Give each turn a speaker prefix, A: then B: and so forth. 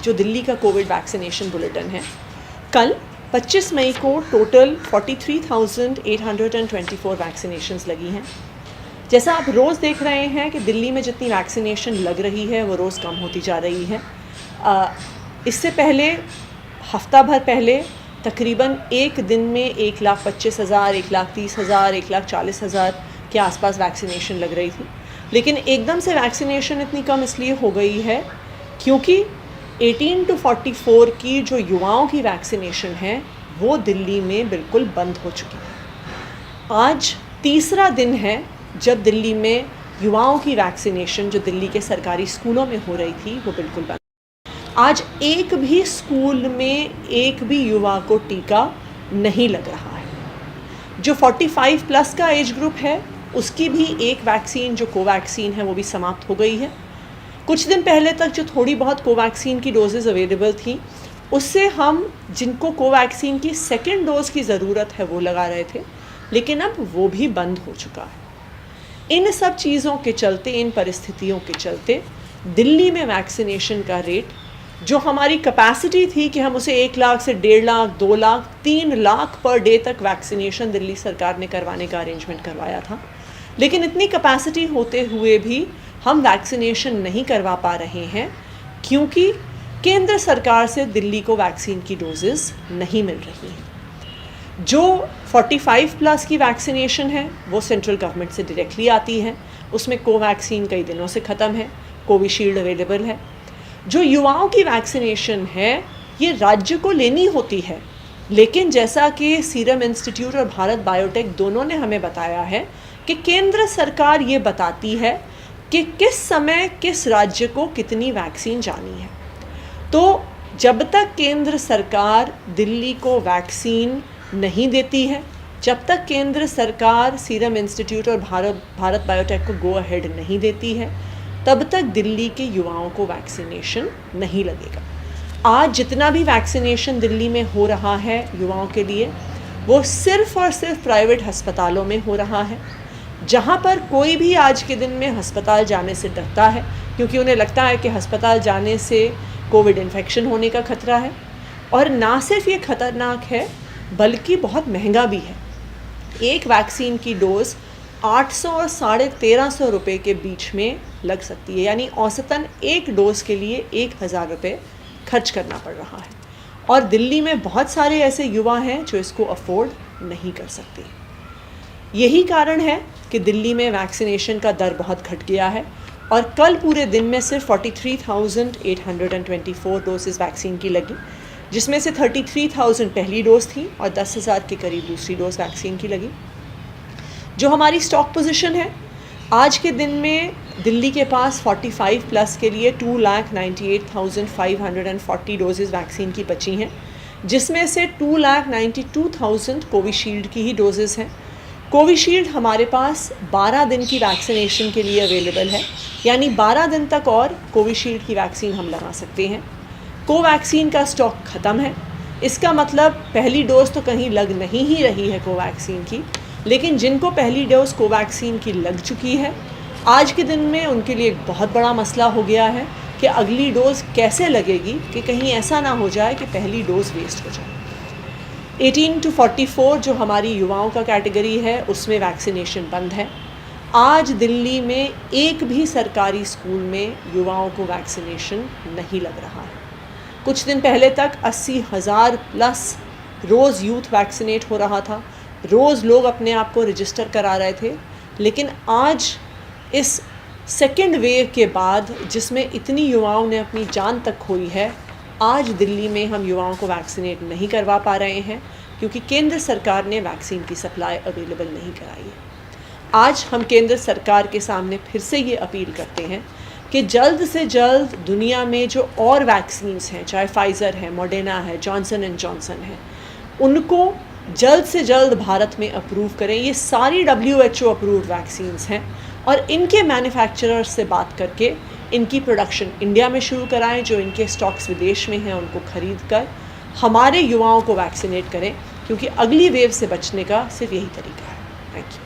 A: जो दिल्ली का Covid vaccination bulletin है। कल 25 मई को टोटल 43,824 वैक्सीनेशंस लगी हैं। जैसा आप रोज़ देख रहे हैं कि दिल्ली में जितनी वैक्सीनेशन लग रही है वो रोज़ कम होती जा रही है। इससे पहले हफ्ता भर पहले तकरीबन एक दिन में 1,25,000, 1,30,000, 1,40,000 के आसपास वैक्सीनेशन लग रही थी। लेकिन एकदम से वैक्सीनेशन इतनी कम इसलिए हो गई है क्योंकि 18 to 44 की जो युवाओं की वैक्सीनेशन है वो दिल्ली में बिल्कुल बंद हो चुकी है। आज तीसरा दिन है जब दिल्ली में युवाओं की वैक्सीनेशन जो दिल्ली के सरकारी स्कूलों में हो रही थी वो बिल्कुल बंद। आज एक भी स्कूल में एक भी युवा को टीका नहीं लग रहा है। जो 45 प्लस का एज ग्रुप है उसकी भी एक वैक्सीन जो कोवैक्सीन है वो भी समाप्त हो गई है। कुछ दिन पहले तक जो थोड़ी बहुत कोवैक्सीन की डोजेज़ अवेलेबल थी उससे हम जिनको कोवैक्सीन की सेकेंड डोज की ज़रूरत है वो लगा रहे थे, लेकिन अब वो भी बंद हो चुका है। इन सब चीज़ों के चलते, इन परिस्थितियों के चलते दिल्ली में वैक्सीनेशन का रेट जो हमारी कैपेसिटी थी कि हम उसे 1 लाख से 1.5 लाख, 2 लाख, 3 लाख पर डे तक वैक्सीनेशन दिल्ली सरकार ने करवाने का अरेंजमेंट करवाया था, लेकिन इतनी कैपेसिटी होते हुए भी हम वैक्सीनेशन नहीं करवा पा रहे हैं क्योंकि केंद्र सरकार से दिल्ली को वैक्सीन की डोजेज़ नहीं मिल रही हैं। जो 45 प्लस की वैक्सीनेशन है वो सेंट्रल गवर्नमेंट से डायरेक्टली आती है, उसमें कोवैक्सीन कई दिनों से ख़त्म है, कोविशील्ड अवेलेबल है। जो युवाओं की वैक्सीनेशन है ये राज्य को लेनी होती है, लेकिन जैसा कि सीरम इंस्टीट्यूट और भारत बायोटेक दोनों ने हमें बताया है कि केंद्र सरकार ये बताती है कि किस समय किस राज्य को कितनी वैक्सीन जानी है। तो जब तक केंद्र सरकार दिल्ली को वैक्सीन नहीं देती है, जब तक केंद्र सरकार सीरम इंस्टीट्यूट और भारत बायोटेक को गो अहेड नहीं देती है, तब तक दिल्ली के युवाओं को वैक्सीनेशन नहीं लगेगा। आज जितना भी वैक्सीनेशन दिल्ली में हो रहा है युवाओं के लिए वो सिर्फ़ और सिर्फ प्राइवेट अस्पतालों में हो रहा है, जहाँ पर कोई भी आज के दिन में अस्पताल जाने से डरता है क्योंकि उन्हें लगता है कि अस्पताल जाने से कोविड इन्फेक्शन होने का खतरा है। और ना सिर्फ ये खतरनाक है बल्कि बहुत महंगा भी है। एक वैक्सीन की डोज 800 और 1350 रुपये के बीच में लग सकती है, यानी औसतन एक डोज के लिए 1,000 रुपये खर्च करना पड़ रहा है। और दिल्ली में बहुत सारे ऐसे युवा हैं जो इसको अफोर्ड नहीं कर सकते। यही कारण है कि दिल्ली में वैक्सीनेशन का दर बहुत घट गया है और कल पूरे दिन में सिर्फ 43,824 डोजेज़ वैक्सीन की लगी, जिसमें से 33,000 पहली डोज थी और 10,000 के करीब दूसरी डोज वैक्सीन की लगी। जो हमारी स्टॉक पोजीशन है आज के दिन में दिल्ली के पास 45 प्लस के लिए 2,98,540 डोजेज़ वैक्सीन की बची हैं, जिसमें से 2,92,000 कोविशील्ड की ही डोजेज़ हैं। कोविशील्ड हमारे पास 12 दिन की वैक्सीनेशन के लिए अवेलेबल है, यानी 12 दिन तक और कोविशील्ड की वैक्सीन हम लगा सकते हैं। कोवैक्सीन का स्टॉक ख़त्म है। इसका मतलब पहली डोज तो कहीं लग नहीं ही रही है कोवैक्सीन की, लेकिन जिनको पहली डोज कोवैक्सीन की लग चुकी है आज के दिन में उनके लिए एक बहुत बड़ा मसला हो गया है कि अगली डोज़ कैसे लगेगी कि कहीं ऐसा ना हो जाए कि पहली डोज़ वेस्ट हो जाए। 18 to 44 जो हमारी युवाओं का कैटेगरी है उसमें वैक्सीनेशन बंद है। आज दिल्ली में एक भी सरकारी स्कूल में युवाओं को वैक्सीनेशन नहीं लग रहा है। कुछ दिन पहले तक 80,000 प्लस रोज़ यूथ वैक्सीनेट हो रहा था, रोज़ लोग अपने आप को रजिस्टर करा रहे थे, लेकिन आज इस सेकेंड वेव के बाद जिसमें इतनी युवाओं ने अपनी जान तक खोई है, आज दिल्ली में हम युवाओं को वैक्सीनेट नहीं करवा पा रहे हैं क्योंकि केंद्र सरकार ने वैक्सीन की सप्लाई अवेलेबल नहीं कराई है। आज हम केंद्र सरकार के सामने फिर से ये अपील करते हैं कि जल्द से जल्द दुनिया में जो और वैक्सीन्स हैं, चाहे फाइज़र है, मॉडर्ना है, जॉनसन एंड जॉनसन है, उनको जल्द से जल्द भारत में अप्रूव करें। ये सारी WHO अप्रूव्ड वैक्सीन्स हैं और इनके मैन्युफैक्चरर्स से बात करके इनकी प्रोडक्शन इंडिया में शुरू कराएं। जो इनके स्टॉक्स विदेश में हैं उनको ख़रीद कर हमारे युवाओं को वैक्सीनेट करें, क्योंकि अगली वेव से बचने का सिर्फ यही तरीका है। Thank you.